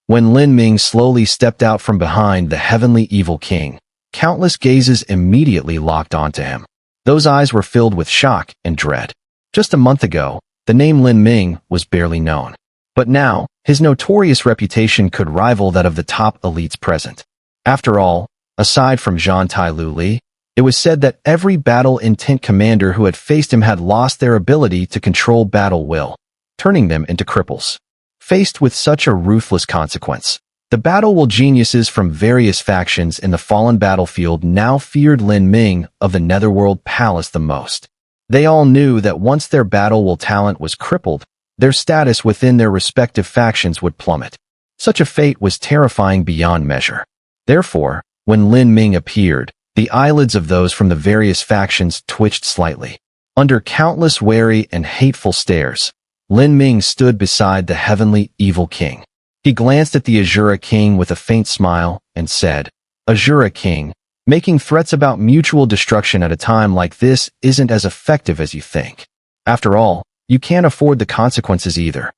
When Lin Ming slowly stepped out from behind the heavenly evil king, countless gazes immediately locked onto him. Those eyes were filled with shock and dread. Just a month ago, the name Lin Ming was barely known. But now, his notorious reputation could rival that of the top elites present. After all, aside from Zhang Tai-Lu Li, it was said that every battle-intent commander who had faced him had lost their ability to control battle will, turning them into cripples. Faced with such a ruthless consequence, the battle will geniuses from various factions in the fallen battlefield now feared Lin Ming of the Netherworld Palace the most. They all knew that once their battle will talent was crippled, their status within their respective factions would plummet. Such a fate was terrifying beyond measure. Therefore, when Lin Ming appeared, the eyelids of those from the various factions twitched slightly. Under countless wary and hateful stares, Lin Ming stood beside the heavenly evil king. He glanced at the Xun'er king with a faint smile and said, "Xun'er king, making threats about mutual destruction at a time like this isn't as effective as you think. After all, you can't afford the consequences either."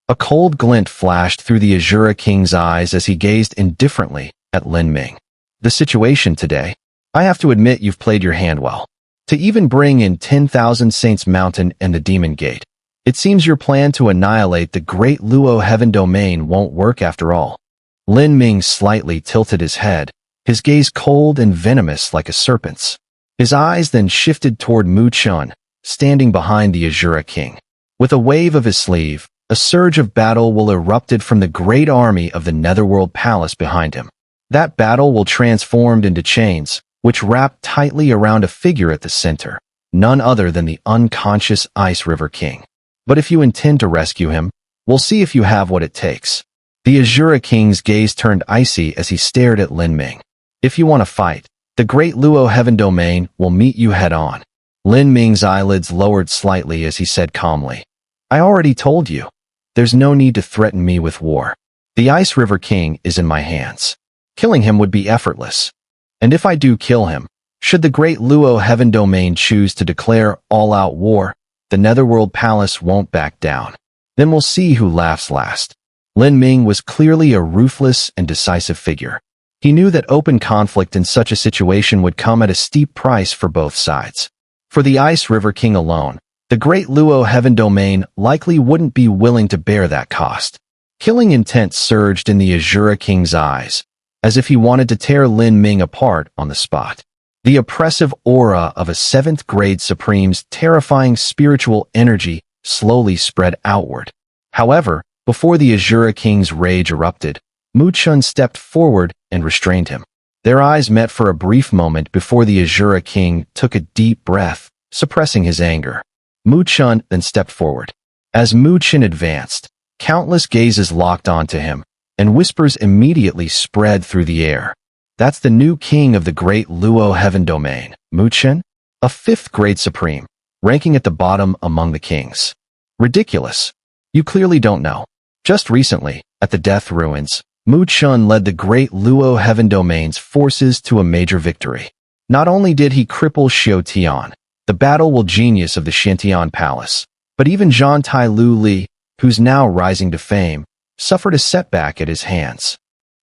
A cold glint flashed through the Xun'er king's eyes as he gazed indifferently at Lin Ming. "The situation today? I have to admit you've played your hand well. To even bring in 10,000 Saints Mountain and the Demon Gate, it seems your plan to annihilate the great Luo Heaven Domain won't work after all." Lin Ming slightly tilted his head, his gaze cold and venomous like a serpent's. His eyes then shifted toward Mu Chen, standing behind the Xun'er king. With a wave of his sleeve, a surge of battle will erupted from the great army of the Netherworld Palace behind him. That battle will transformed into chains, which wrapped tightly around a figure at the center, none other than the unconscious Ice River King. But if you intend to rescue him, we'll see if you have what it takes. The Xun'er king's gaze turned icy as he stared at Lin Ming. "If you want to fight, the great Luo Heaven Domain will meet you head-on." Lin Ming's eyelids lowered slightly as he said calmly, "I already told you. There's no need to threaten me with war. The Ice River King is in my hands. Killing him would be effortless. And if I do kill him, should the great Luo Heaven Domain choose to declare all-out war, the Netherworld Palace won't back down. Then we'll see who laughs last." Lin Ming was clearly a ruthless and decisive figure. He knew that open conflict in such a situation would come at a steep price for both sides. For the Ice River King alone, the great Luo Heaven Domain likely wouldn't be willing to bear that cost. Killing intent surged in the Xun'er king's eyes, as if he wanted to tear Lin Ming apart on the spot. The oppressive aura of a 7th grade Supreme's terrifying spiritual energy slowly spread outward. However, before the Xun'er king's rage erupted, Mu Chen stepped forward and restrained him. Their eyes met for a brief moment before the Xun'er king took a deep breath, suppressing his anger. Mu Chen then stepped forward. As Mu Chen advanced, countless gazes locked onto him, and whispers immediately spread through the air. "That's the new king of the great Luo Heaven Domain, Mu Chen, a 5th grade Supreme, ranking at the bottom among the kings. Ridiculous. You clearly don't know. Just recently, at the Death Ruins, Mu Chen led the great Luo Heaven Domain's forces to a major victory. Not only did he cripple Xiao Tian, the battle-will genius of the Xintian Palace, but even Zhang Tai-Lu Li, who's now rising to fame, suffered a setback at his hands.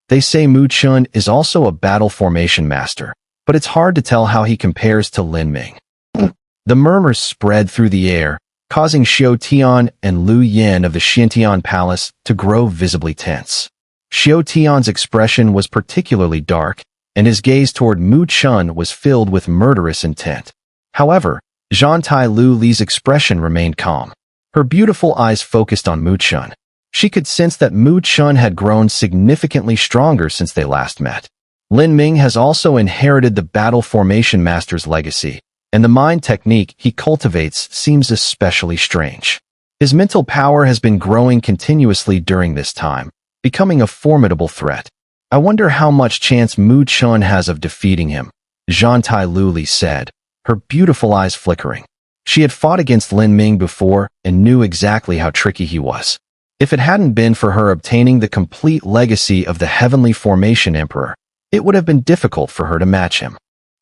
They say Mu Chen is also a battle formation master, but it's hard to tell how he compares to Lin Ming." The murmurs spread through the air, causing Xiao Tian and Lu Yin of the Xintian Palace to grow visibly tense. Xiao Tian's expression was particularly dark, and his gaze toward Mu Chen was filled with murderous intent. However, Zhang Tai-Lu Li's expression remained calm. Her beautiful eyes focused on Mu Chen. She could sense that Mu Chen had grown significantly stronger since they last met. Lin Ming has also inherited the battle formation master's legacy, and the mind technique he cultivates seems especially strange. His mental power has been growing continuously during this time, becoming a formidable threat. "I wonder how much chance Mu Chen has of defeating him," Zhang Tai-Lu Li said, her beautiful eyes flickering. She had fought against Lin Ming before and knew exactly how tricky he was. If it hadn't been for her obtaining the complete legacy of the Heavenly Formation Emperor, it would have been difficult for her to match him.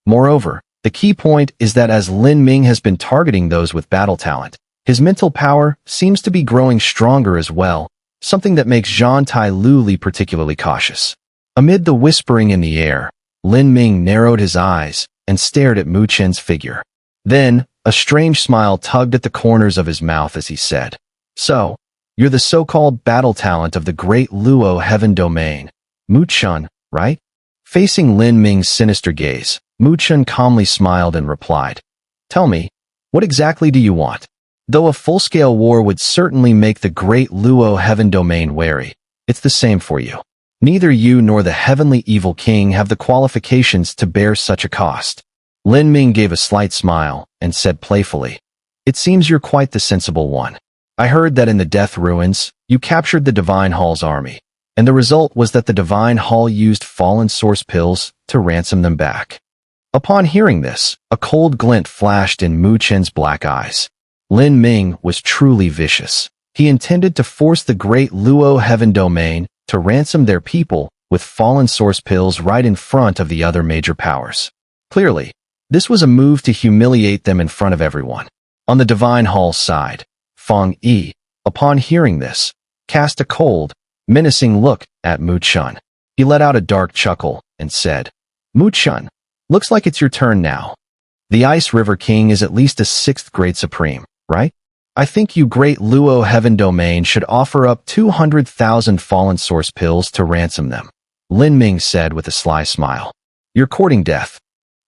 Moreover, the key point is that as Lin Ming has been targeting those with battle talent, his mental power seems to be growing stronger as well, something that makes Zhang Tai Luli particularly cautious. Amid the whispering in the air, Lin Ming narrowed his eyes and stared at Mu Chen's figure. Then, a strange smile tugged at the corners of his mouth as he said, "So, you're the so-called battle talent of the great Luo Heaven Domain, Mu Chen, right?" Facing Lin Ming's sinister gaze, Mu Chen calmly smiled and replied, "Tell me, what exactly do you want? Though a full-scale war would certainly make the great Luo Heaven Domain wary, it's the same for you. Neither you nor the heavenly evil king have the qualifications to bear such a cost." Lin Ming gave a slight smile and said playfully, "It seems you're quite the sensible one. I heard that in the Death Ruins, you captured the Divine Hall's army, and the result was that the Divine Hall used fallen source pills to ransom them back." Upon hearing this, a cold glint flashed in Mu Chen's black eyes. Lin Ming was truly vicious. He intended to force the great Luo Heaven Domain to ransom their people with fallen source pills right in front of the other major powers. Clearly, this was a move to humiliate them in front of everyone. On the Divine Hall's side, Feng Yi, upon hearing this, cast a cold, menacing look at Mu Chen. He let out a dark chuckle and said, "Mu Chen, looks like it's your turn now. The Ice River King is at least a 6th grade supreme, right? I think you great Luo Heaven Domain should offer up 200,000 fallen source pills to ransom them," Lin Ming said with a sly smile. "You're courting death."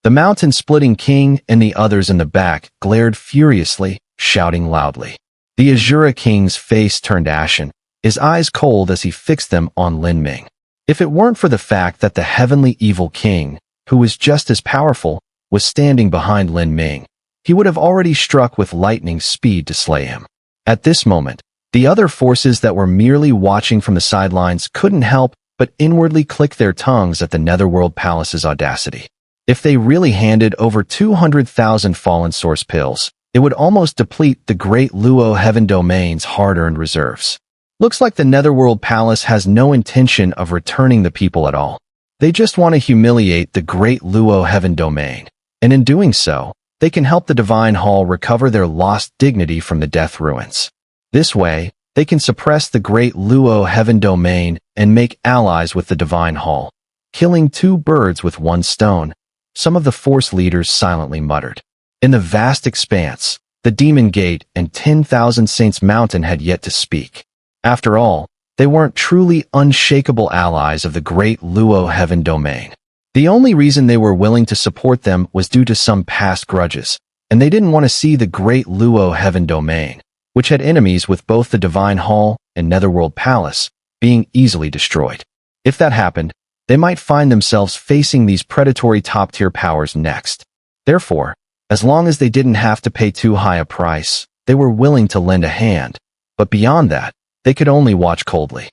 The mountain-splitting king and the others in the back glared furiously, shouting loudly. The Xun'er King's face turned ashen, his eyes cold as he fixed them on Lin Ming. If it weren't for the fact that the heavenly evil king, who was just as powerful, was standing behind Lin Ming, he would have already struck with lightning speed to slay him. At this moment, the other forces that were merely watching from the sidelines couldn't help but inwardly click their tongues at the Netherworld Palace's audacity. If they really handed over 200,000 fallen source pills, it would almost deplete the great Luo Heaven Domain's hard-earned reserves. Looks like the Netherworld Palace has no intention of returning the people at all. They just want to humiliate the great Luo Heaven Domain, and in doing so, they can help the Divine Hall recover their lost dignity from the Death Ruins. This way, they can suppress the great Luo Heaven Domain and make allies with the Divine Hall, killing 2 birds with 1 stone, some of the Force leaders silently muttered. In the vast expanse, the Demon Gate and 10,000 Saints Mountain had yet to speak. After all, they weren't truly unshakable allies of the great Luo Heaven Domain. The only reason they were willing to support them was due to some past grudges, and they didn't want to see the great Luo Heaven Domain, which had enemies with both the Divine Hall and Netherworld Palace, being easily destroyed. If that happened, they might find themselves facing these predatory top-tier powers next. Therefore, as long as they didn't have to pay too high a price, they were willing to lend a hand, but beyond that, they could only watch coldly.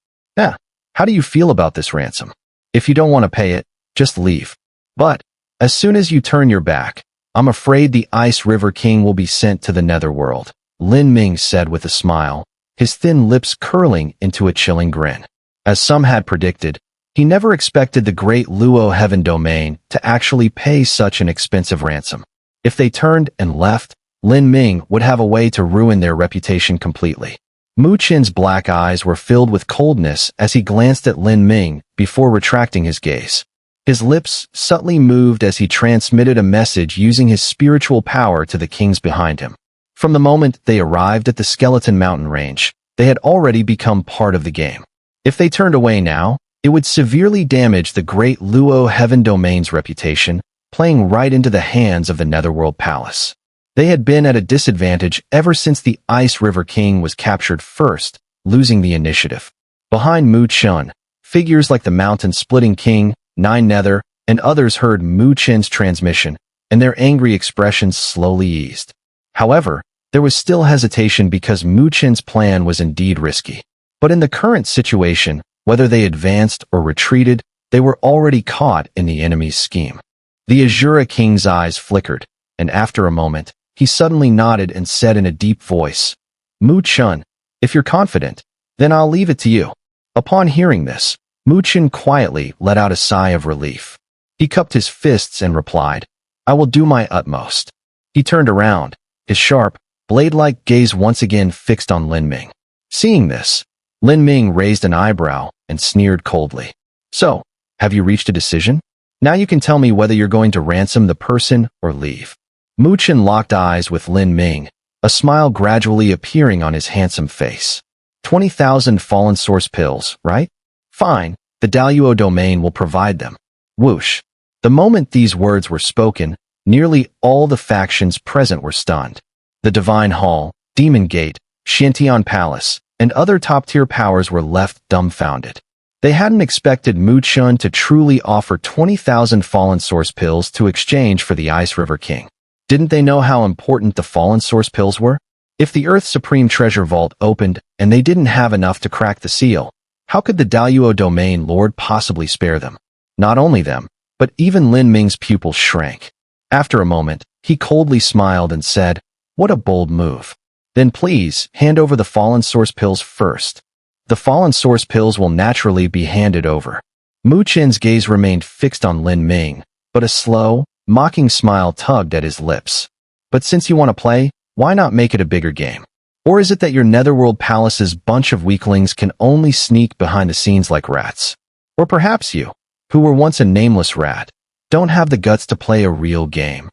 How do you feel about this ransom? If you don't want to pay it, just leave. But, as soon as you turn your back, I'm afraid the Ice River King will be sent to the Netherworld, Lin Ming said with a smile, his thin lips curling into a chilling grin. As some had predicted, he never expected the great Luo Heaven Domain to actually pay such an expensive ransom. If they turned and left, Lin Ming would have a way to ruin their reputation completely. Mu Chen's black eyes were filled with coldness as he glanced at Lin Ming before retracting his gaze. His lips subtly moved as he transmitted a message using his spiritual power to the kings behind him. From the moment they arrived at the Skeleton Mountain Range, they had already become part of the game. If they turned away now, it would severely damage the great Luo Heaven Domain's reputation, playing right into the hands of the Netherworld Palace. They had been at a disadvantage ever since the Ice River King was captured first, losing the initiative. Behind Mu Chen, figures like the Mountain-Splitting King, Nine Nether, and others heard Mu Chen's transmission, and their angry expressions slowly eased. However, there was still hesitation because Mu Chen's plan was indeed risky. But in the current situation, whether they advanced or retreated, they were already caught in the enemy's scheme. The Xun'er King's eyes flickered, and after a moment, he suddenly nodded and said in a deep voice, "Mu Chen, if you're confident, then I'll leave it to you." Upon hearing this, Mu Chen quietly let out a sigh of relief. He cupped his fists and replied, "I will do my utmost." He turned around, his sharp, blade-like gaze once again fixed on Lin Ming. Seeing this, Lin Ming raised an eyebrow and sneered coldly. So, have you reached a decision? Now you can tell me whether you're going to ransom the person or leave. Mu Chen locked eyes with Lin Ming, a smile gradually appearing on his handsome face. 20,000 fallen source pills, right? Fine, the Daluo domain will provide them. Whoosh. The moment these words were spoken, nearly all the factions present were stunned. The Divine Hall, Demon Gate, Xiantian Palace, and other top-tier powers were left dumbfounded. They hadn't expected Mu Chen to truly offer 20,000 fallen source pills to exchange for the Ice River King. Didn't they know how important the fallen source pills were? If the Earth's Supreme Treasure Vault opened and they didn't have enough to crack the seal, how could the Daluo Domain Lord possibly spare them? Not only them, but even Lin Ming's pupils shrank. After a moment, he coldly smiled and said, "What a bold move. Then please, hand over the fallen source pills first." The fallen source pills will naturally be handed over. Mu Chen's gaze remained fixed on Lin Ming, but a slow, mocking smile tugged at his lips. But since you want to play, why not make it a bigger game? Or is it that your Netherworld Palace's bunch of weaklings can only sneak behind the scenes like rats? Or perhaps you, who were once a nameless rat, don't have the guts to play a real game.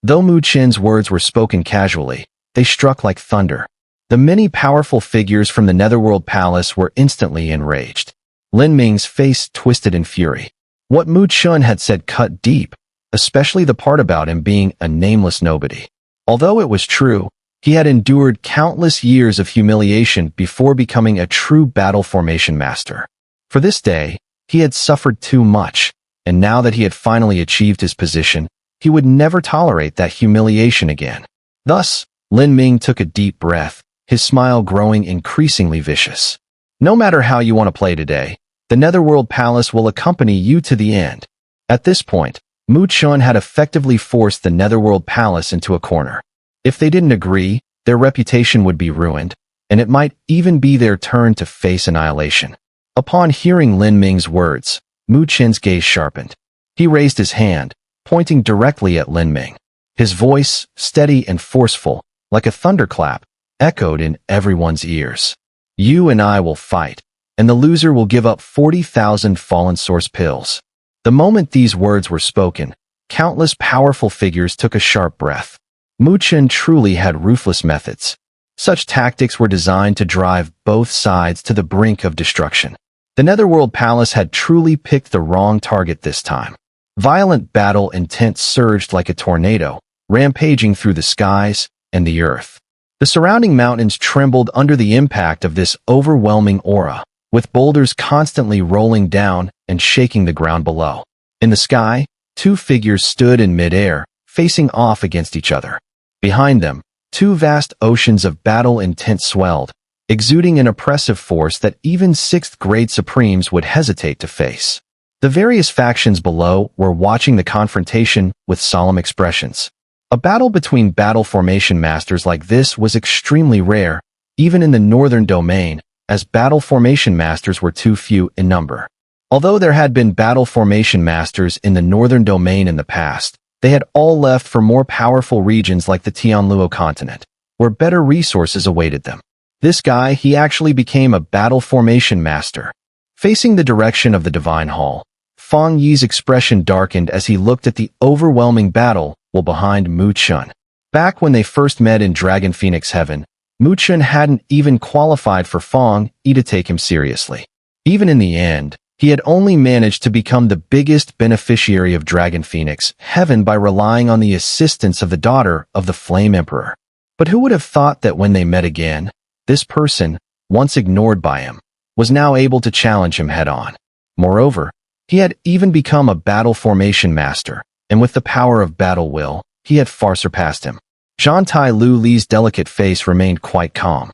Though Mu Chen's words were spoken casually, they struck like thunder. The many powerful figures from the Netherworld Palace were instantly enraged. Lin Ming's face twisted in fury. What Mu Chen had said cut deep, especially the part about him being a nameless nobody. Although it was true, he had endured countless years of humiliation before becoming a true battle formation master. For this day, he had suffered too much, and now that he had finally achieved his position, he would never tolerate that humiliation again. Thus, Lin Ming took a deep breath, his smile growing increasingly vicious. No matter how you want to play today, the Netherworld Palace will accompany you to the end. At this point, Mu Chen had effectively forced the Netherworld Palace into a corner. If they didn't agree, their reputation would be ruined, and it might even be their turn to face annihilation. Upon hearing Lin Ming's words, Mu Chen's gaze sharpened. He raised his hand, pointing directly at Lin Ming. His voice, steady and forceful, like a thunderclap, echoed in everyone's ears. You and I will fight, and the loser will give up 40,000 fallen source pills. The moment these words were spoken, countless powerful figures took a sharp breath. Mu Chen truly had ruthless methods. Such tactics were designed to drive both sides to the brink of destruction. The Netherworld Palace had truly picked the wrong target this time. Violent battle intent surged like a tornado, rampaging through the skies and the earth. The surrounding mountains trembled under the impact of this overwhelming aura, with boulders constantly rolling down and shaking the ground below. In the sky, two figures stood in midair, facing off against each other. Behind them, two vast oceans of battle intent swelled, exuding an oppressive force that even sixth-grade Supremes would hesitate to face. The various factions below were watching the confrontation with solemn expressions. A battle between battle formation masters like this was extremely rare, even in the northern domain, as battle formation masters were too few in number. Although there had been battle formation masters in the northern domain in the past, they had all left for more powerful regions like the Tianluo continent, where better resources awaited them. This guy, he actually became a battle formation master. Facing the direction of the Divine Hall, Fang Yi's expression darkened as he looked at the overwhelming battle while behind Mu Chen. Back when they first met in Dragon Phoenix Heaven, Mu Chen hadn't even qualified for Fang Yi to take him seriously. Even in the end, he had only managed to become the biggest beneficiary of Dragon Phoenix Heaven by relying on the assistance of the daughter of the Flame Emperor. But who would have thought that when they met again, this person, once ignored by him, was now able to challenge him head-on. Moreover, he had even become a battle formation master, and with the power of battle will, he had far surpassed him. Zhang Tai Lu Li's delicate face remained quite calm.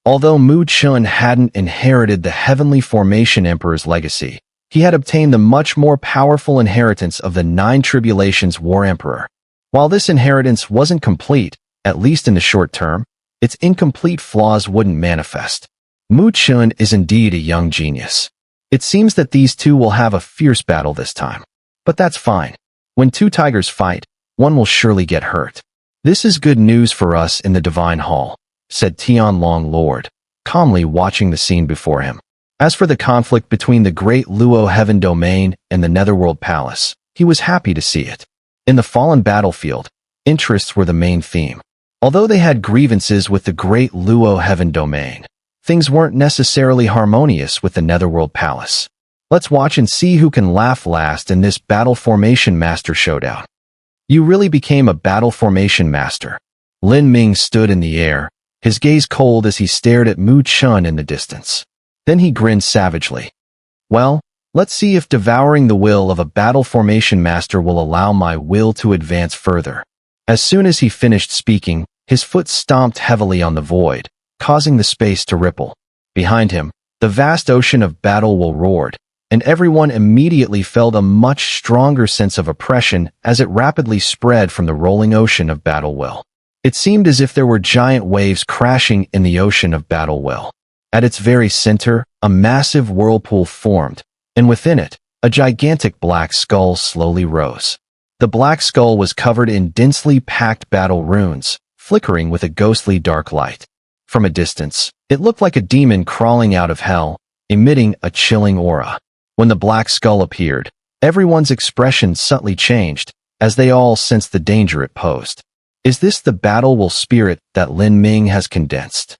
Although Mu Chen hadn't inherited the Heavenly Formation Emperor's legacy, he had obtained the much more powerful inheritance of the 9 Tribulations War Emperor. While this inheritance wasn't complete, at least in the short term, its incomplete flaws wouldn't manifest. Mu Chen is indeed a young genius. It seems that these two will have a fierce battle this time. But that's fine. When two tigers fight, one will surely get hurt. This is good news for us in the Divine Hall, said Tianlong Lord, calmly watching the scene before him. As for the conflict between the great Luo Heaven Domain and the Netherworld Palace, he was happy to see it. In the fallen battlefield, interests were the main theme. Although they had grievances with the great Luo Heaven Domain, things weren't necessarily harmonious with the Netherworld Palace. Let's watch and see who can laugh last in this battle formation master showdown. You really became a battle formation master. Lin Ming stood in the air, his gaze cold as he stared at Mu Chun in the distance. Then he grinned savagely. Well, let's see if devouring the will of a battle formation master will allow my will to advance further. As soon as he finished speaking, his foot stomped heavily on the void, causing the space to ripple. Behind him, the vast ocean of battle will roared, and everyone immediately felt a much stronger sense of oppression as it rapidly spread from the rolling ocean of battle will. It seemed as if there were giant waves crashing in the ocean of battle will. At its very center, a massive whirlpool formed, and within it, a gigantic black skull slowly rose. The black skull was covered in densely packed battle runes, flickering with a ghostly dark light. From a distance, it looked like a demon crawling out of hell, emitting a chilling aura. When the black skull appeared, everyone's expression subtly changed, as they all sensed the danger it posed. Is this the battle will spirit that Lin Ming has condensed?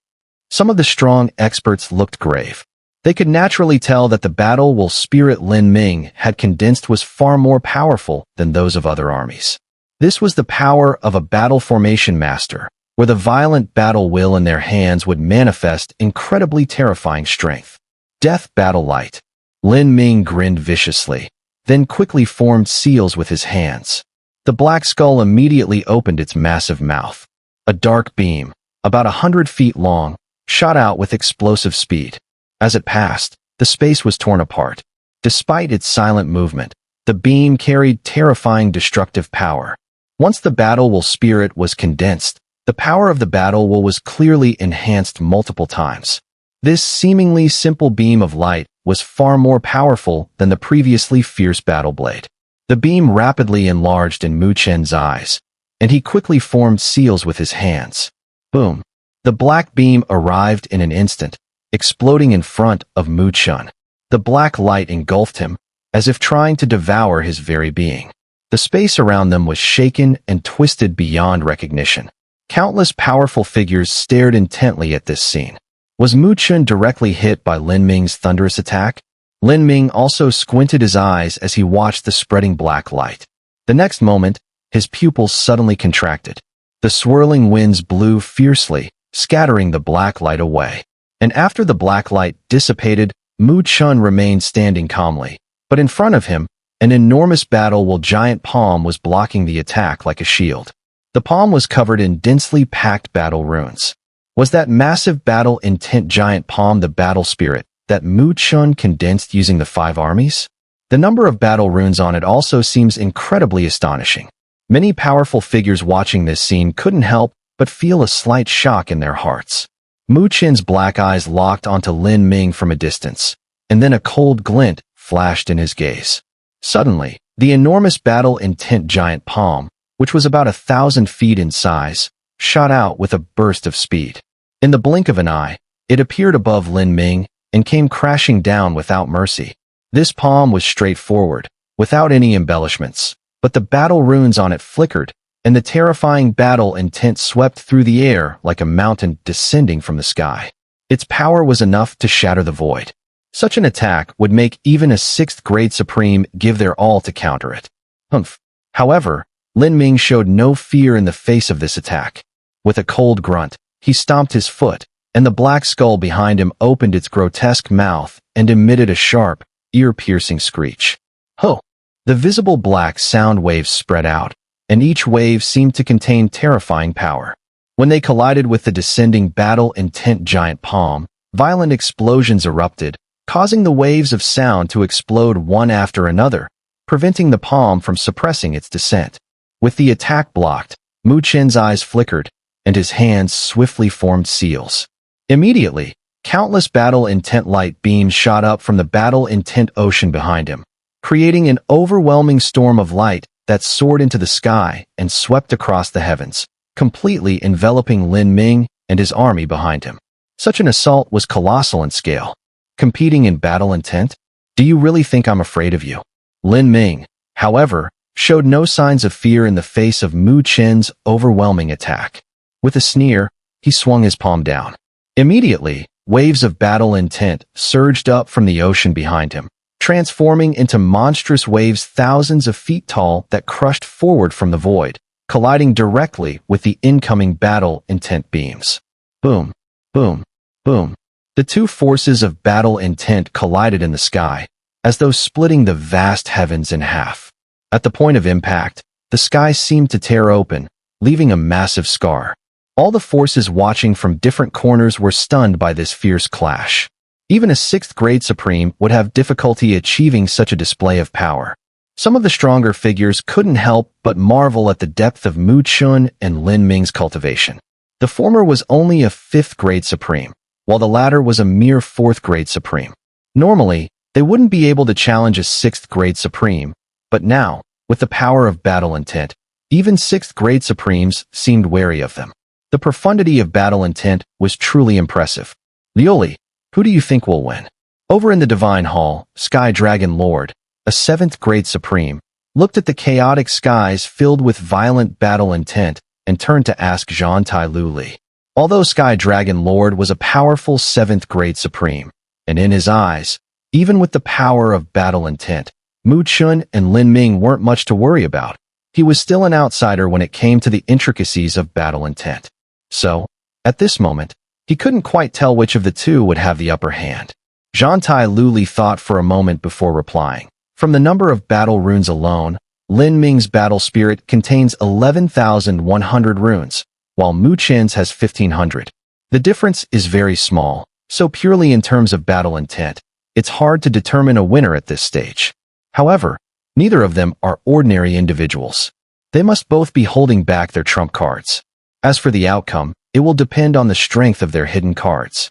Some of the strong experts looked grave. They could naturally tell that the battle will spirit Lin Ming had condensed was far more powerful than those of other armies. This was the power of a battle formation master, where the violent battle will in their hands would manifest incredibly terrifying strength. Death battle light. Lin Ming grinned viciously, then quickly formed seals with his hands. The black skull immediately opened its massive mouth. A dark beam, about 100 feet long, shot out with explosive speed. As it passed, the space was torn apart. Despite its silent movement, the beam carried terrifying destructive power. Once the battle will spirit was condensed, the power of the battle will was clearly enhanced multiple times. This seemingly simple beam of light was far more powerful than the previously fierce battle blade. The beam rapidly enlarged in Mu Chen's eyes, and he quickly formed seals with his hands. Boom! The black beam arrived in an instant, exploding in front of Mu Chen. The black light engulfed him, as if trying to devour his very being. The space around them was shaken and twisted beyond recognition. Countless powerful figures stared intently at this scene. Was Mu Chen directly hit by Lin Ming's thunderous attack? Lin Ming also squinted his eyes as he watched the spreading black light. The next moment, his pupils suddenly contracted. The swirling winds blew fiercely, scattering the black light away. And after the black light dissipated, Mu Chen remained standing calmly. But in front of him, an enormous battle will giant palm was blocking the attack like a shield. The palm was covered in densely packed battle runes. Was that massive battle intent giant palm the battle spirit that Mu Chen condensed using the 5 armies? The number of battle runes on it also seems incredibly astonishing. Many powerful figures watching this scene couldn't help but feel a slight shock in their hearts. Mu Chen's black eyes locked onto Lin Ming from a distance, and then a cold glint flashed in his gaze. Suddenly, the enormous battle intent giant palm, which was about 1,000 feet in size, shot out with a burst of speed. In the blink of an eye, it appeared above Lin Ming and came crashing down without mercy. This palm was straightforward, without any embellishments, but the battle runes on it flickered, and the terrifying battle intent swept through the air like a mountain descending from the sky. Its power was enough to shatter the void. Such an attack would make even a 6th grade Supreme give their all to counter it. Humph. However, Lin Ming showed no fear in the face of this attack. With a cold grunt, he stomped his foot, and the black skull behind him opened its grotesque mouth and emitted a sharp, ear-piercing screech. Ho! The visible black sound waves spread out, and each wave seemed to contain terrifying power. When they collided with the descending battle intent giant palm, violent explosions erupted, causing the waves of sound to explode one after another, preventing the palm from suppressing its descent. With the attack blocked, Mu Chen's eyes flickered, and his hands swiftly formed seals. Immediately, countless battle intent light beams shot up from the battle intent ocean behind him, creating an overwhelming storm of light that soared into the sky and swept across the heavens, completely enveloping Lin Ming and his army behind him. Such an assault was colossal in scale. Competing in battle intent? Do you really think I'm afraid of you? Lin Ming, however, showed no signs of fear in the face of Mu Chen's overwhelming attack. With a sneer, he swung his palm down. Immediately, waves of battle intent surged up from the ocean behind him, transforming into monstrous waves thousands of feet tall that crushed forward from the void, colliding directly with the incoming battle intent beams. Boom, boom, boom. The two forces of battle intent collided in the sky, as though splitting the vast heavens in half. At the point of impact, the sky seemed to tear open, leaving a massive scar. All the forces watching from different corners were stunned by this fierce clash. Even a 6th grade Supreme would have difficulty achieving such a display of power. Some of the stronger figures couldn't help but marvel at the depth of Mu Chen and Lin Ming's cultivation. The former was only a 5th grade Supreme, while the latter was a mere 4th grade Supreme. Normally, they wouldn't be able to challenge a 6th grade Supreme, but now, with the power of battle intent, even 6th grade Supremes seemed wary of them. The profundity of battle intent was truly impressive. Lioli, who do you think will win? Over in the Divine Hall, Sky Dragon Lord, a 7th grade Supreme, looked at the chaotic skies filled with violent battle intent and turned to ask Zhang Tai Luli. Although Sky Dragon Lord was a powerful 7th grade Supreme, and in his eyes, even with the power of battle intent, Mu Chen and Lin Ming weren't much to worry about. He was still an outsider when it came to the intricacies of battle intent. So, at this moment, he couldn't quite tell which of the two would have the upper hand. Zhang Tai Luli thought for a moment before replying. From the number of battle runes alone, Lin Ming's battle spirit contains 11,100 runes, while Mu Chen's has 1,500. The difference is very small, so purely in terms of battle intent, it's hard to determine a winner at this stage. However, neither of them are ordinary individuals. They must both be holding back their trump cards. As for the outcome, it will depend on the strength of their hidden cards.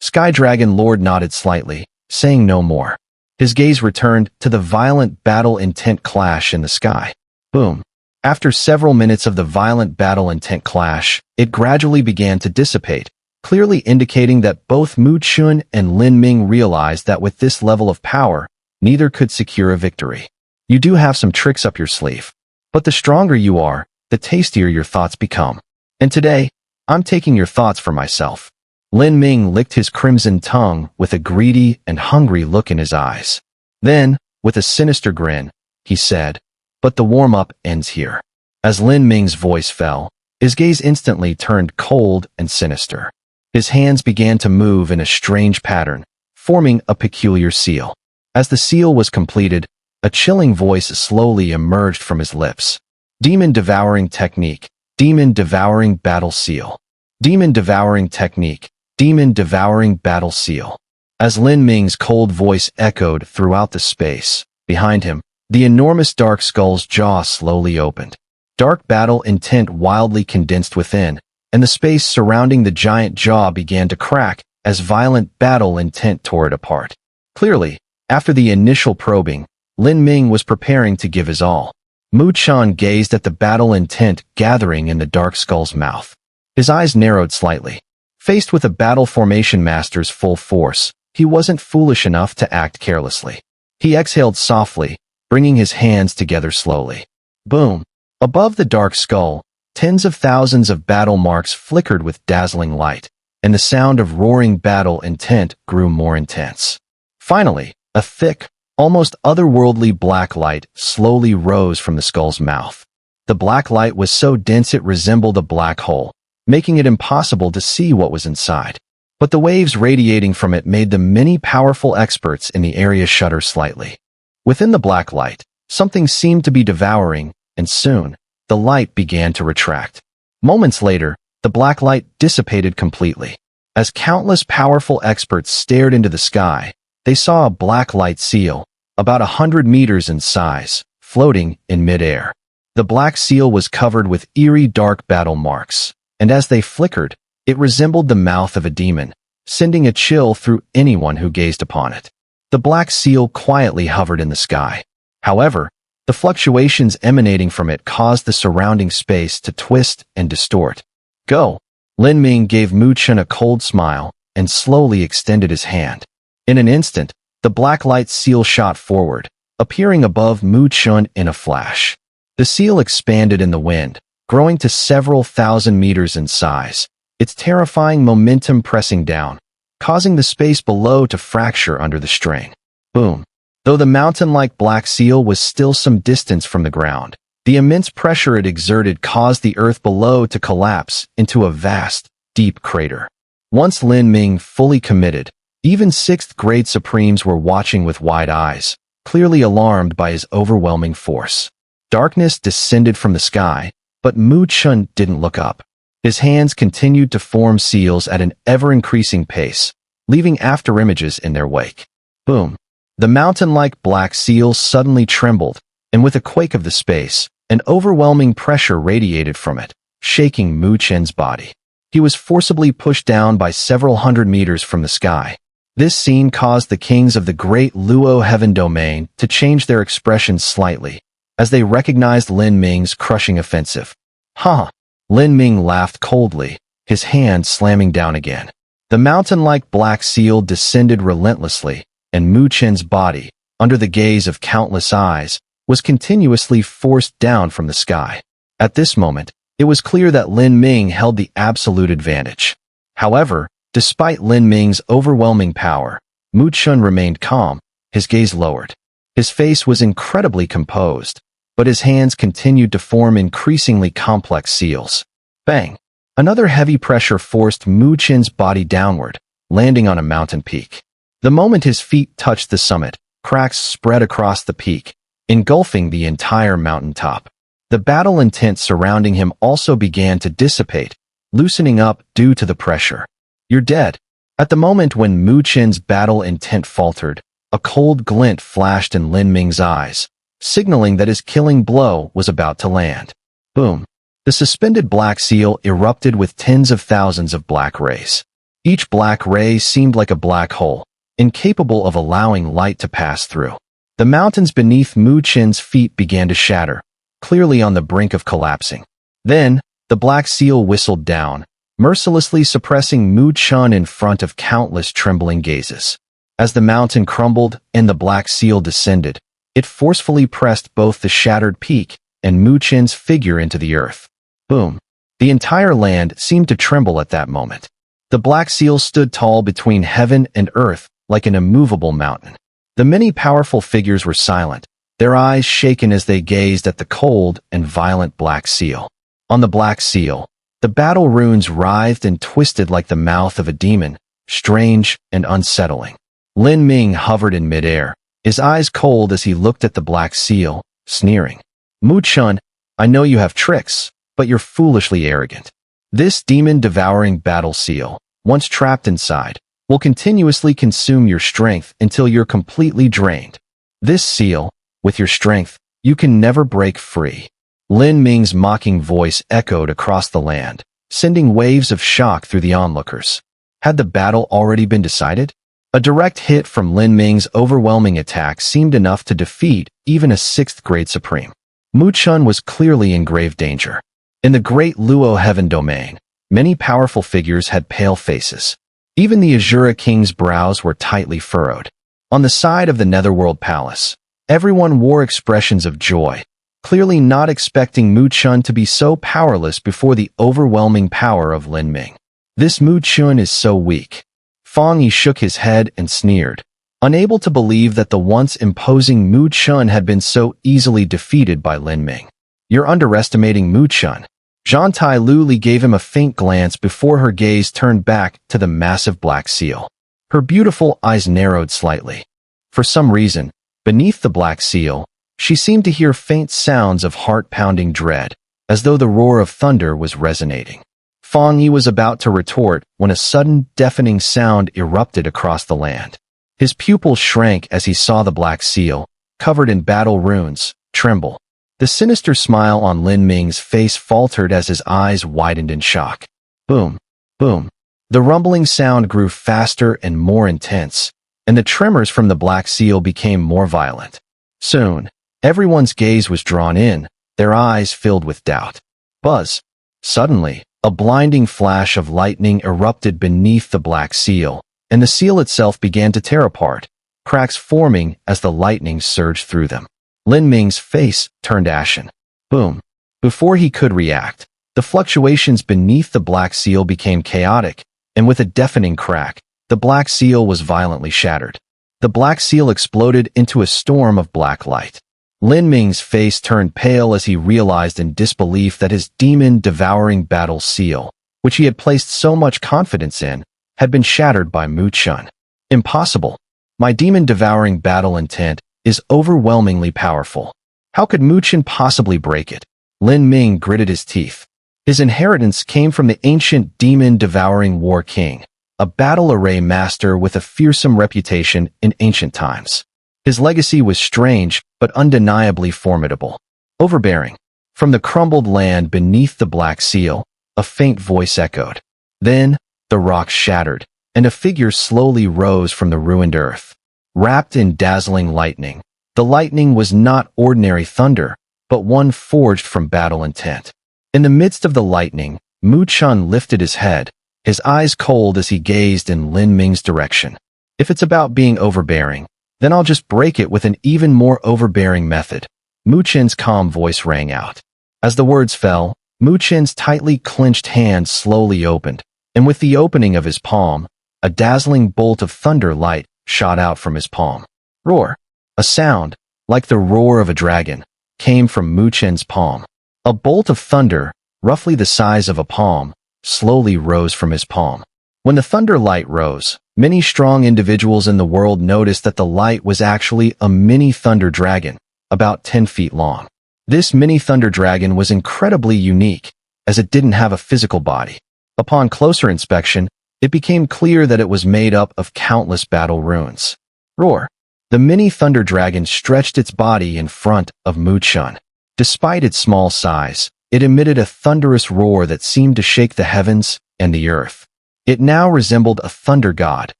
Sky Dragon Lord nodded slightly, saying no more. His gaze returned to the violent battle intent clash in the sky. Boom. After several minutes of the violent battle intent clash, it gradually began to dissipate, clearly indicating that both Mu Chen and Lin Ming realized that with this level of power, neither could secure a victory. You do have some tricks up your sleeve. But the stronger you are, the tastier your thoughts become. And today, I'm taking your thoughts for myself. Lin Ming licked his crimson tongue with a greedy and hungry look in his eyes. Then, with a sinister grin, he said, "But the warm-up ends here." As Lin Ming's voice fell, his gaze instantly turned cold and sinister. His hands began to move in a strange pattern, forming a peculiar seal. As the seal was completed, a chilling voice slowly emerged from his lips. Demon Devouring Technique. Demon Devouring Battle Seal. Demon Devouring Technique. Demon Devouring Battle Seal. As Lin Ming's cold voice echoed throughout the space, behind him, the enormous dark skull's jaw slowly opened. Dark battle intent wildly condensed within, and the space surrounding the giant jaw began to crack as violent battle intent tore it apart. Clearly, after the initial probing, Lin Ming was preparing to give his all. Mu Chen gazed at the battle intent gathering in the dark skull's mouth. His eyes narrowed slightly. Faced with a battle formation master's full force, he wasn't foolish enough to act carelessly. He exhaled softly, bringing his hands together slowly. Boom! Above the dark skull, tens of thousands of battle marks flickered with dazzling light, and the sound of roaring battle intent grew more intense. Finally, a thick, almost otherworldly black light slowly rose from the skull's mouth. The black light was so dense it resembled a black hole, making it impossible to see what was inside. But the waves radiating from it made the many powerful experts in the area shudder slightly. Within the black light, something seemed to be devouring, and soon, the light began to retract. Moments later, the black light dissipated completely. As countless powerful experts stared into the sky, they saw a black light seal, about 100 meters in size, floating in midair. The black seal was covered with eerie dark battle marks, and as they flickered, it resembled the mouth of a demon, sending a chill through anyone who gazed upon it. The black seal quietly hovered in the sky. However, the fluctuations emanating from it caused the surrounding space to twist and distort. Go! Lin Ming gave Mu Chen a cold smile, and slowly extended his hand. In an instant, the black light seal shot forward, appearing above Mu Chun in a flash. The seal expanded in the wind, growing to several thousand meters in size, its terrifying momentum pressing down, causing the space below to fracture under the strain. Boom. Though the mountain-like black seal was still some distance from the ground, the immense pressure it exerted caused the earth below to collapse into a vast, deep crater. Once Lin Ming fully committed, even sixth-grade Supremes were watching with wide eyes, clearly alarmed by his overwhelming force. Darkness descended from the sky, but Mu Chun didn't look up. His hands continued to form seals at an ever-increasing pace, leaving afterimages in their wake. Boom. The mountain-like black seal suddenly trembled, and with a quake of the space, an overwhelming pressure radiated from it, shaking Mu Chen's body. He was forcibly pushed down by several hundred meters from the sky. This scene caused the kings of the great Luo Heaven Domain to change their expressions slightly, as they recognized Lin Ming's crushing offensive. Ha! Lin Ming laughed coldly, his hand slamming down again. The mountain-like black seal descended relentlessly, and Mu Chen's body, under the gaze of countless eyes, was continuously forced down from the sky. At this moment, it was clear that Lin Ming held the absolute advantage. However, despite Lin Ming's overwhelming power, Mu Chun remained calm, his gaze lowered. His face was incredibly composed, but his hands continued to form increasingly complex seals. Bang! Another heavy pressure forced Mu Chen's body downward, landing on a mountain peak. The moment his feet touched the summit, cracks spread across the peak, engulfing the entire mountaintop. The battle intent surrounding him also began to dissipate, loosening up due to the pressure. You're dead. At the moment when Mu Chen's battle intent faltered, a cold glint flashed in Lin Ming's eyes, signaling that his killing blow was about to land. Boom. The suspended black seal erupted with tens of thousands of black rays. Each black ray seemed like a black hole, incapable of allowing light to pass through. The mountains beneath Mu Chen's feet began to shatter, clearly on the brink of collapsing. Then, the black seal whistled down, mercilessly suppressing Mu Chun in front of countless trembling gazes. As the mountain crumbled and the black seal descended, it forcefully pressed both the shattered peak and Mu Chen's figure into the earth. Boom. The entire land seemed to tremble at that moment. The black seal stood tall between heaven and earth like an immovable mountain. The many powerful figures were silent, their eyes shaken as they gazed at the cold and violent black seal. On the black seal, the battle runes writhed and twisted like the mouth of a demon, strange and unsettling. Lin Ming hovered in midair, his eyes cold as he looked at the black seal, sneering. Mu Chun, I know you have tricks, but you're foolishly arrogant. This demon-devouring battle seal, once trapped inside, will continuously consume your strength until you're completely drained. This seal, with your strength, you can never break free. Lin Ming's mocking voice echoed across the land, sending waves of shock through the onlookers. Had the battle already been decided? A direct hit from Lin Ming's overwhelming attack seemed enough to defeat even a sixth-grade Supreme. Mu Chun was clearly in grave danger. In the great Luo Heaven Domain, many powerful figures had pale faces. Even the Xun'er king's brows were tightly furrowed. On the side of the Netherworld Palace, everyone wore expressions of joy, clearly not expecting Mu Chun to be so powerless before the overwhelming power of Lin Ming. This Mu Chun is so weak. Fang Yi shook his head and sneered, unable to believe that the once imposing Mu Chun had been so easily defeated by Lin Ming. You're underestimating Mu Chun. Zhang Tai Luli gave him a faint glance before her gaze turned back to the massive black seal. Her beautiful eyes narrowed slightly. For some reason, beneath the black seal, she seemed to hear faint sounds of heart-pounding dread, as though the roar of thunder was resonating. Fang Yi was about to retort when a sudden, deafening sound erupted across the land. His pupils shrank as he saw the black seal, covered in battle runes, tremble. The sinister smile on Lin Ming's face faltered as his eyes widened in shock. Boom, boom. The rumbling sound grew faster and more intense, and the tremors from the black seal became more violent. Soon, everyone's gaze was drawn in, their eyes filled with doubt. Buzz. Suddenly, A blinding flash of lightning erupted beneath the black seal, and the seal itself began to tear apart, cracks forming as the lightning surged through them. Lin Ming's face turned ashen. Boom. Before he could react, the fluctuations beneath the black seal became chaotic, and with a deafening crack, the black seal was violently shattered. The black seal exploded into a storm of black light. Lin Ming's face turned pale as he realized in disbelief that his demon-devouring battle seal, which he had placed so much confidence in, had been shattered by Mu Chen. Impossible. My demon-devouring battle intent is overwhelmingly powerful. How could Mu Chen possibly break it? Lin Ming gritted his teeth. His inheritance came from the ancient demon-devouring war king, a battle-array master with a fearsome reputation in ancient times. His legacy was strange, but undeniably formidable. Overbearing. From the crumbled land beneath the black seal, a faint voice echoed. Then, the rocks shattered, and a figure slowly rose from the ruined earth. Wrapped in dazzling lightning, the lightning was not ordinary thunder, but one forged from battle intent. In the midst of the lightning, Mu Chen lifted his head, his eyes cold as he gazed in Lin Ming's direction. If it's about being overbearing, then I'll just break it with an even more overbearing method. Mu Chen's calm voice rang out. As the words fell, Mu Chen's tightly clenched hand slowly opened, and with the opening of his palm, a dazzling bolt of thunder light shot out from his palm. Roar. A sound, like the roar of a dragon, came from Mu Chen's palm. A bolt of thunder, roughly the size of a palm, slowly rose from his palm. When the thunder light rose, many strong individuals in the world noticed that the light was actually a mini thunder dragon, about 10 feet long. This mini thunder dragon was incredibly unique, as it didn't have a physical body. Upon closer inspection, it became clear that it was made up of countless battle runes. Roar. The mini thunder dragon stretched its body in front of Mu Chen. Despite its small size, it emitted a thunderous roar that seemed to shake the heavens and the earth. It now resembled a thunder god,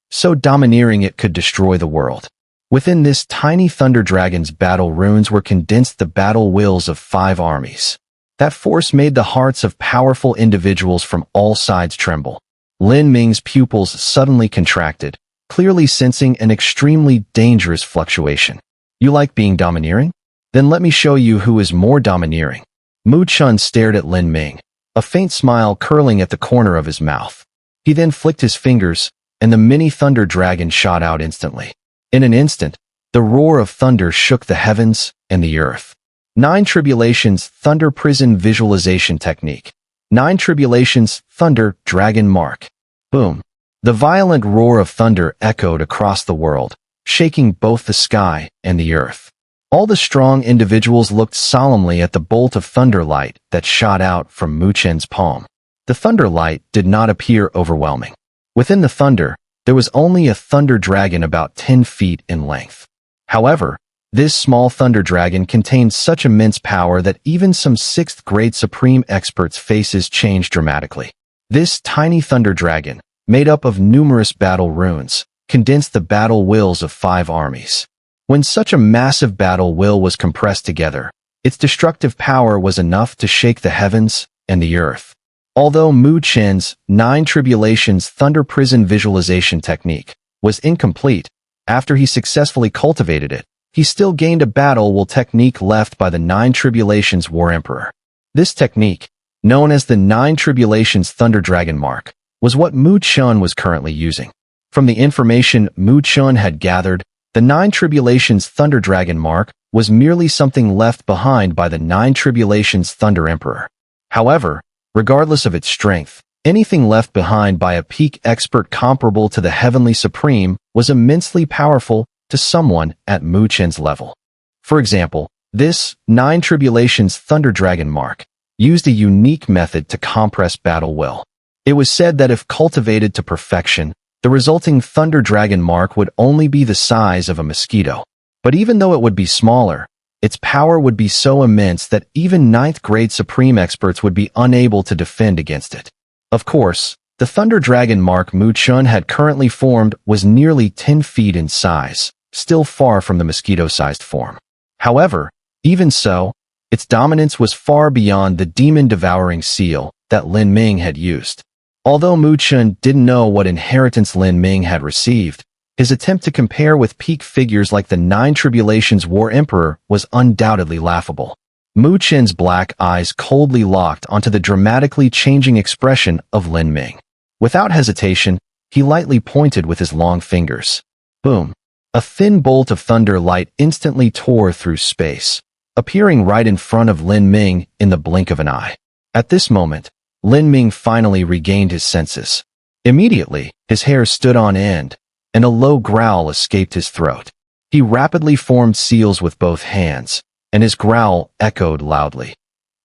so domineering it could destroy the world. Within this tiny thunder dragon's battle runes were condensed the battle wills of 5 armies. That force made the hearts of powerful individuals from all sides tremble. Lin Ming's pupils suddenly contracted, clearly sensing an extremely dangerous fluctuation. You like being domineering? Then let me show you who is more domineering. Mu Chen stared at Lin Ming, a faint smile curling at the corner of his mouth. He then flicked his fingers, and the mini thunder dragon shot out instantly. In an instant, the roar of thunder shook the heavens and the earth. 9 Tribulations Thunder Prison Visualization Technique. 9 Tribulations Thunder Dragon Mark. Boom. The violent roar of thunder echoed across the world, shaking both the sky and the earth. All the strong individuals looked solemnly at the bolt of thunder light that shot out from Mu Chen's palm. The thunder light did not appear overwhelming. Within the thunder, there was only a thunder dragon about 10 feet in length. However, this small thunder dragon contained such immense power that even some 6th grade supreme experts' faces changed dramatically. This tiny thunder dragon, made up of numerous battle runes, condensed the battle wills of 5 armies. When such a massive battle will was compressed together, its destructive power was enough to shake the heavens and the earth. Although Mu Chen's 9 Tribulations Thunder Prison Visualization Technique was incomplete, after he successfully cultivated it, he still gained a battle will technique left by the 9 Tribulations War Emperor. This technique, known as the 9 Tribulations Thunder Dragon Mark, was what Mu Chen was currently using. From the information Mu Chen had gathered, the 9 Tribulations Thunder Dragon Mark was merely something left behind by the 9 Tribulations Thunder Emperor. However, regardless of its strength, anything left behind by a peak expert comparable to the Heavenly Supreme was immensely powerful to someone at Mu Chen's level. For example, this 9 Tribulations Thunder Dragon Mark used a unique method to compress battle will. It was said that if cultivated to perfection, the resulting Thunder Dragon Mark would only be the size of a mosquito. But even though it would be smaller, its power would be so immense that even 9th grade supreme experts would be unable to defend against it. Of course, the Thunder Dragon Mark Mu Chen had currently formed was nearly 10 feet in size, still far from the mosquito-sized form. However, even so, its dominance was far beyond the demon-devouring seal that Lin Ming had used. Although Mu Chen didn't know what inheritance Lin Ming had received, his attempt to compare with peak figures like the 9 Tribulations War Emperor was undoubtedly laughable. Mu Chen's black eyes coldly locked onto the dramatically changing expression of Lin Ming. Without hesitation, he lightly pointed with his long fingers. Boom! A thin bolt of thunder light instantly tore through space, appearing right in front of Lin Ming in the blink of an eye. At this moment, Lin Ming finally regained his senses. Immediately, his hair stood on end, and a low growl escaped his throat. He rapidly formed seals with both hands, and his growl echoed loudly.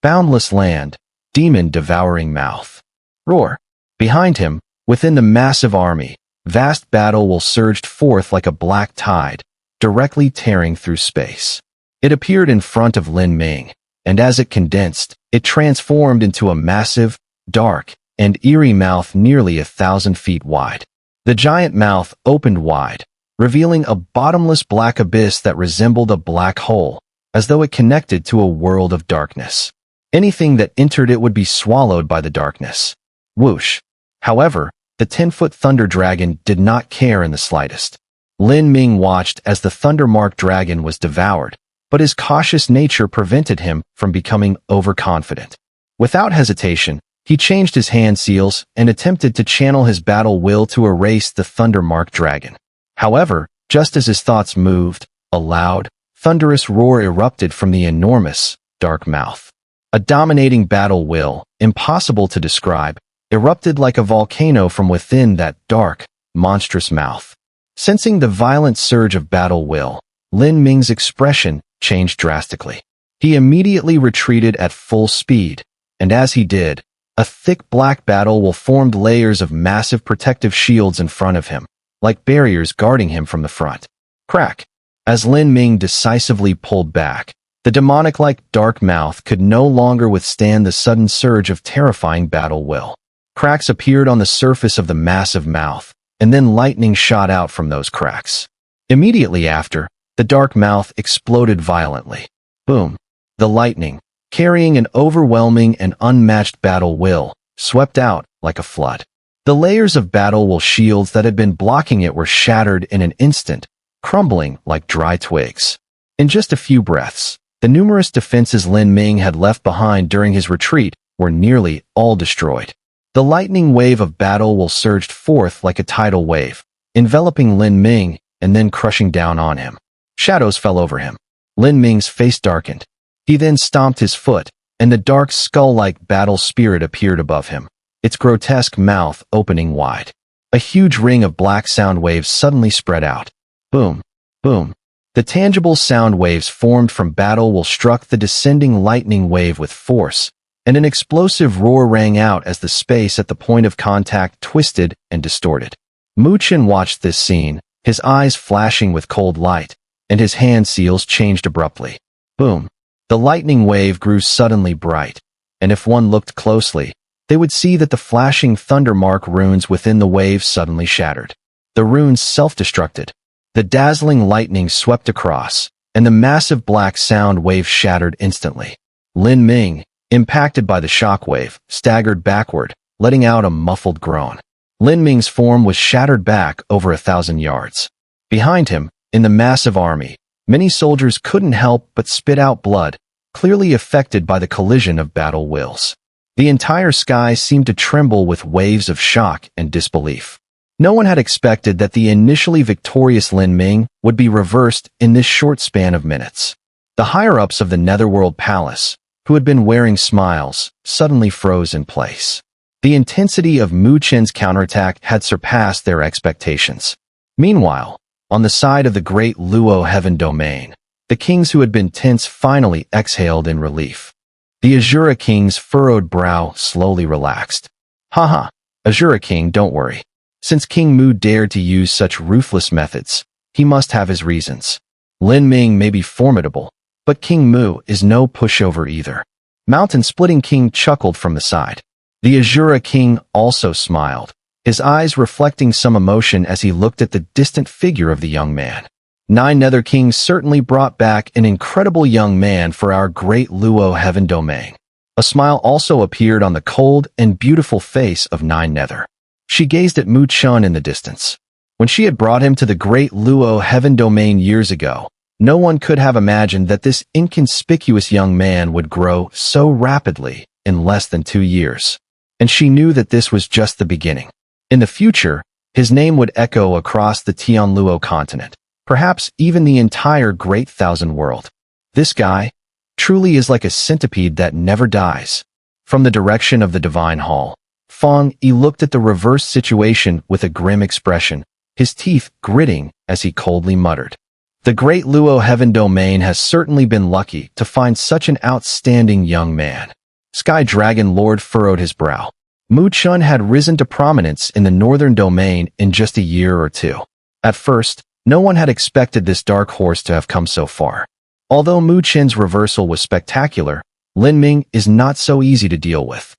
Boundless land, demon-devouring mouth. Roar! Behind him, within the massive army, vast battle will surged forth like a black tide, directly tearing through space. It appeared in front of Lin Ming, and as it condensed, it transformed into a massive, dark, and eerie mouth nearly 1,000 feet wide. The giant mouth opened wide, revealing a bottomless black abyss that resembled a black hole, as though it connected to a world of darkness. Anything that entered it would be swallowed by the darkness. Whoosh! However, the 10-foot thunder dragon did not care in the slightest. Lin Ming watched as the thunder-marked dragon was devoured, but his cautious nature prevented him from becoming overconfident. Without hesitation, he changed his hand seals and attempted to channel his battle will to erase the thunder-marked dragon. However, just as his thoughts moved, a loud, thunderous roar erupted from the enormous, dark mouth. A dominating battle will, impossible to describe, erupted like a volcano from within that dark, monstrous mouth. Sensing the violent surge of battle will, Lin Ming's expression changed drastically. He immediately retreated at full speed, and as he did, a thick black battle will formed layers of massive protective shields in front of him, like barriers guarding him from the front. Crack! As Lin Ming decisively pulled back, the demonic-like dark mouth could no longer withstand the sudden surge of terrifying battle will. Cracks appeared on the surface of the massive mouth, and then lightning shot out from those cracks. Immediately after, the dark mouth exploded violently. Boom! The lightning, carrying an overwhelming and unmatched battle will, swept out like a flood. The layers of battle will shields that had been blocking it were shattered in an instant, crumbling like dry twigs. In just a few breaths, the numerous defenses Lin Ming had left behind during his retreat were nearly all destroyed. The lightning wave of battle will surged forth like a tidal wave, enveloping Lin Ming and then crushing down on him. Shadows fell over him. Lin Ming's face darkened. He then stomped his foot, and the dark skull-like battle spirit appeared above him, its grotesque mouth opening wide. A huge ring of black sound waves suddenly spread out. Boom! Boom! The tangible sound waves formed from battle will struck the descending lightning wave with force, and an explosive roar rang out as the space at the point of contact twisted and distorted. Mu Chen watched this scene, his eyes flashing with cold light, and his hand seals changed abruptly. Boom! The lightning wave grew suddenly bright, and if one looked closely, they would see that the flashing thundermark runes within the wave suddenly shattered. The runes self-destructed. The dazzling lightning swept across, and the massive black sound wave shattered instantly. Lin Ming, impacted by the shockwave, staggered backward, letting out a muffled groan. Lin Ming's form was shattered back over 1,000 yards. Behind him, in the massive army, many soldiers couldn't help but spit out blood, clearly affected by the collision of battle wills. The entire sky seemed to tremble with waves of shock and disbelief. No one had expected that the initially victorious Lin Ming would be reversed in this short span of minutes. The higher-ups of the Netherworld Palace, who had been wearing smiles, suddenly froze in place. The intensity of Mu Chen's counterattack had surpassed their expectations. Meanwhile, on the side of the great Luo Heaven domain, the kings who had been tense finally exhaled in relief. The Xun'er king's furrowed brow slowly relaxed. Haha, Xun'er king, don't worry. Since King Mu dared to use such ruthless methods, he must have his reasons. Lin Ming may be formidable, but King Mu is no pushover either. Mountain-splitting king chuckled from the side. The Xun'er king also smiled, his eyes reflecting some emotion as he looked at the distant figure of the young man. 9 Nether Kings certainly brought back an incredible young man for our great Luo Heaven domain. A smile also appeared on the cold and beautiful face of Nine Nether. She gazed at Mu Chun in the distance. When she had brought him to the great Luo Heaven Domain years ago, no one could have imagined that this inconspicuous young man would grow so rapidly in less than 2 years. And she knew that this was just the beginning. In the future, his name would echo across the Tianluo continent, perhaps even the entire Great Thousand World. This guy truly is like a centipede that never dies. From the direction of the Divine Hall, Feng Yi looked at the reversed situation with a grim expression, his teeth gritting as he coldly muttered. The Great Luo Heaven Domain has certainly been lucky to find such an outstanding young man. Sky Dragon Lord furrowed his brow. Mu Chun had risen to prominence in the Northern Domain in just a year or two. At first, no one had expected this dark horse to have come so far. Although Mu Chun's reversal was spectacular, Lin Ming is not so easy to deal with.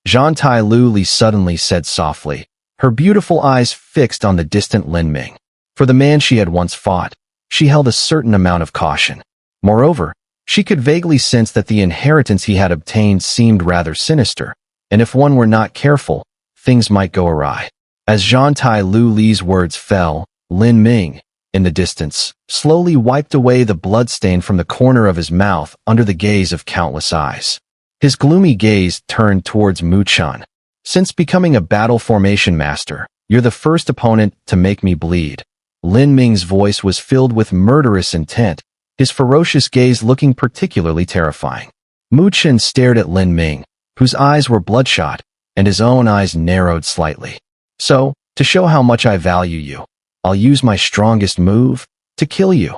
Zhan Tai Lu Li suddenly said softly, her beautiful eyes fixed on the distant Lin Ming. For the man she had once fought, she held a certain amount of caution. Moreover, she could vaguely sense that the inheritance he had obtained seemed rather sinister, and if one were not careful, things might go awry. As Zhan Tai Lu Li's words fell, Lin Ming, in the distance, slowly wiped away the bloodstain from the corner of his mouth under the gaze of countless eyes. His gloomy gaze turned towards Mu Chun. Since becoming a battle formation master, you're the first opponent to make me bleed. Lin Ming's voice was filled with murderous intent, his ferocious gaze looking particularly terrifying. Mu Chun stared at Lin Ming, whose eyes were bloodshot, and his own eyes narrowed slightly. So, to show how much I value you, I'll use my strongest move to kill you.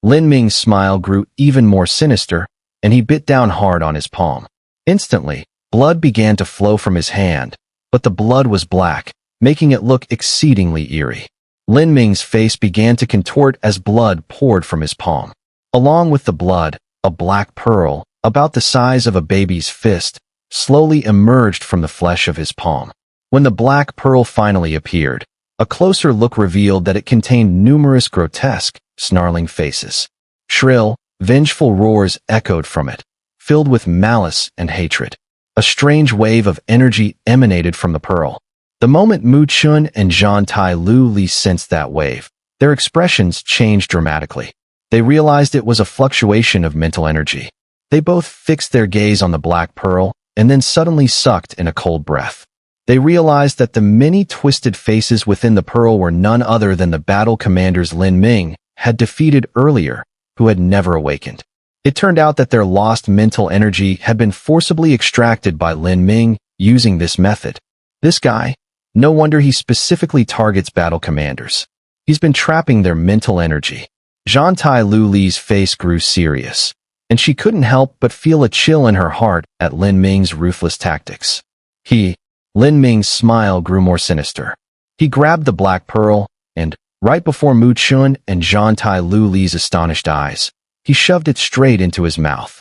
Lin Ming's smile grew even more sinister, and he bit down hard on his palm. Instantly, blood began to flow from his hand, but the blood was black, making it look exceedingly eerie. Lin Ming's face began to contort as blood poured from his palm. Along with the blood, a black pearl, about the size of a baby's fist, slowly emerged from the flesh of his palm. When the black pearl finally appeared, a closer look revealed that it contained numerous grotesque, snarling faces. Shrill, vengeful roars echoed from it, filled with malice and hatred. A strange wave of energy emanated from the pearl. The moment Mu Chun and Zhan Tai Lu Li sensed that wave, their expressions changed dramatically. They realized it was a fluctuation of mental energy. They both fixed their gaze on the black pearl and then suddenly sucked in a cold breath. They realized that the many twisted faces within the pearl were none other than the battle commanders Lin Ming had defeated earlier, who had never awakened. It turned out that their lost mental energy had been forcibly extracted by Lin Ming using this method. This guy, no wonder he specifically targets battle commanders. He's been trapping their mental energy. Zhan Tai Lu Li's face grew serious, and she couldn't help but feel a chill in her heart at Lin Ming's ruthless tactics. Lin Ming's smile grew more sinister. He grabbed the black pearl, and, right before Mu Chun and Zhan Tai Lu Li's astonished eyes, he shoved it straight into his mouth.